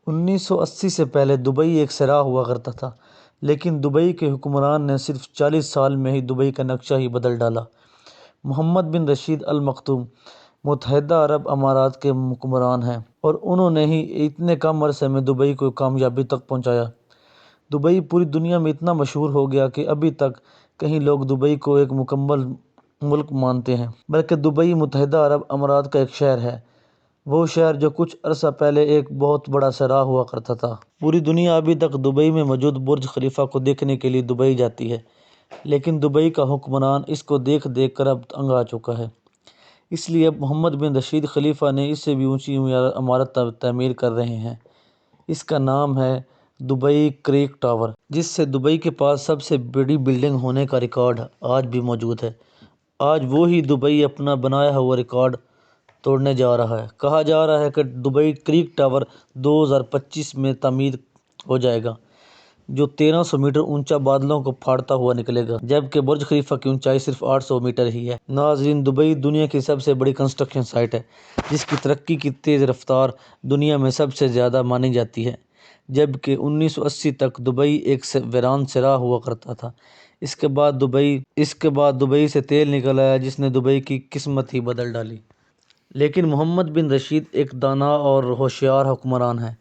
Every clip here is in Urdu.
1980 سے پہلے دبئی ایک صحرا ہوا کرتا تھا، لیکن دبئی کے حکمران نے صرف 40 سال میں ہی دبئی کا نقشہ ہی بدل ڈالا۔ محمد بن رشید المکتوم متحدہ عرب امارات کے حکمران ہیں اور انہوں نے ہی اتنے کم عرصے میں دبئی کو کامیابی تک پہنچایا۔ دبئی پوری دنیا میں اتنا مشہور ہو گیا کہ ابھی تک کئی لوگ دبئی کو ایک مکمل ملک مانتے ہیں، بلکہ دبئی متحدہ عرب امارات کا ایک شہر ہے، وہ شہر جو کچھ عرصہ پہلے ایک بہت بڑا صحرا ہوا کرتا تھا۔ پوری دنیا ابھی تک دبئی میں موجود برج خلیفہ کو دیکھنے کے لیے دبئی جاتی ہے، لیکن دبئی کا حکمران اس کو دیکھ دیکھ کر اب تنگ آ چکا ہے۔ اس لیے اب محمد بن رشید خلیفہ نے اس سے بھی اونچی عمارت تعمیر کر رہے ہیں۔ اس کا نام ہے دبئی کریک ٹاور، جس سے دبئی کے پاس سب سے بڑی بلڈنگ ہونے کا ریکارڈ آج بھی موجود ہے۔ آج وہی دبئی اپنا بنایا ہوا ریکارڈ توڑنے جا رہا ہے۔ کہا جا رہا ہے کہ دبئی کریک ٹاور 2025 میں تعمیر ہو جائے گا، جو 1300 میٹر اونچا بادلوں کو پھاڑتا ہوا نکلے گا، جبکہ برج خلیفہ کی اونچائی صرف 800 میٹر ہی ہے۔ ناظرین، دبئی دنیا کی سب سے بڑی کنسٹرکشن سائٹ ہے، جس کی ترقی کی تیز رفتار دنیا میں سب سے زیادہ مانی جاتی ہے۔ جبکہ 1980 تک دبئی ایک ویران صحرا ہوا کرتا تھا۔ اس کے بعد دبئی سے تیل نکل آیا، جس نے دبئی کی قسمت ہی بدل ڈالی۔ لیکن محمد بن رشید ایک دانا اور ہوشیار حکمران ہیں۔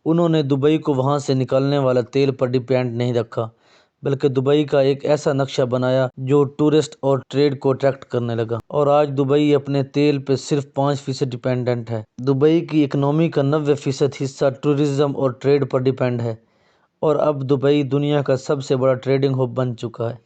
انہوں نے دبئی کو وہاں سے نکلنے والے تیل پر ڈیپینڈ نہیں رکھا، بلکہ دبئی کا ایک ایسا نقشہ بنایا جو ٹورسٹ اور ٹریڈ کو اٹریکٹ کرنے لگا، اور آج دبئی اپنے تیل پہ صرف 5% ڈیپینڈنٹ ہے۔ دبئی کی اکنامی کا 90% حصہ ٹورزم اور ٹریڈ پر ڈیپینڈ ہے، اور اب دبئی دنیا کا سب سے بڑا ٹریڈنگ ہب بن چکا ہے۔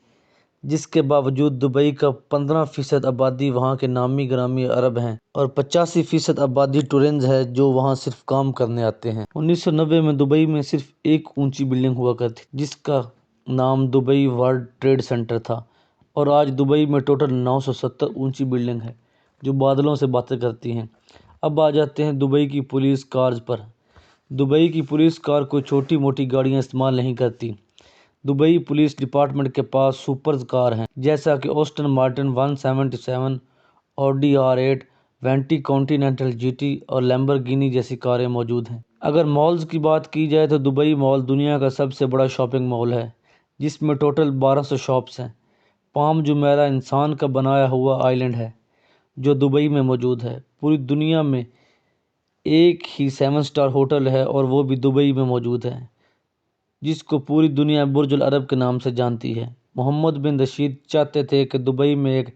جس کے باوجود دبئی کا 15% آبادی وہاں کے نامی گرامی عرب ہیں، اور 85% آبادی ٹورنز ہے جو وہاں صرف کام کرنے آتے ہیں۔ 1990 میں دبئی میں صرف ایک اونچی بلڈنگ ہوا کرتی تھی، جس کا نام دبئی ورلڈ ٹریڈ سینٹر تھا، اور آج دبئی میں ٹوٹل 970 اونچی بلڈنگ ہیں جو بادلوں سے باتیں کرتی ہیں۔ اب آ جاتے ہیں دبئی کی پولیس کارز پر۔ دبئی کی پولیس کار کوئی چھوٹی موٹی گاڑیاں استعمال نہیں کرتی۔ دبئی پولیس ڈپارٹمنٹ کے پاس سپرز کار ہیں، جیسا کہ Aston Martin 177، Audi R8، Bentley Continental GT اور لیمبورگینی جیسی کاریں موجود ہیں۔ اگر مالز کی بات کی جائے تو دبئی مال دنیا کا سب سے بڑا شاپنگ مال ہے، جس میں ٹوٹل 1200 شاپس ہیں۔ پام جمیرہ انسان کا بنایا ہوا آئی لینڈ ہے، جو دبئی میں موجود ہے۔ پوری دنیا میں ایک ہی 7 اسٹار ہوٹل ہے، اور وہ بھی دبئی میں موجود ہے، جس کو پوری دنیا برج العرب کے نام سے جانتی ہے۔ محمد بن رشید چاہتے تھے کہ دبئی میں ایک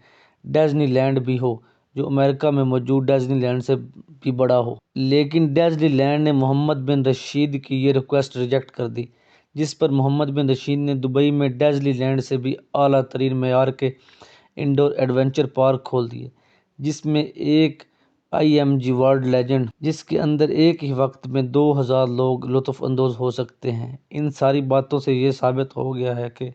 ڈزنی لینڈ بھی ہو، جو امریکہ میں موجود ڈزنی لینڈ سے بھی بڑا ہو، لیکن ڈزنی لینڈ نے محمد بن رشید کی یہ ریکویسٹ ریجیکٹ کر دی، جس پر محمد بن رشید نے دبئی میں ڈزنی لینڈ سے بھی اعلیٰ ترین معیار کے انڈور ایڈونچر پارک کھول دیے، جس میں ایک IMG ورلڈ لیجنڈ، جس کے اندر ایک ہی وقت میں 2000 لوگ لطف اندوز ہو سکتے ہیں۔ ان ساری باتوں سے یہ ثابت ہو گیا ہے کہ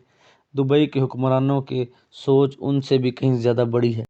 دبئی کے حکمرانوں کی سوچ ان سے بھی کہیں زیادہ بڑی ہے۔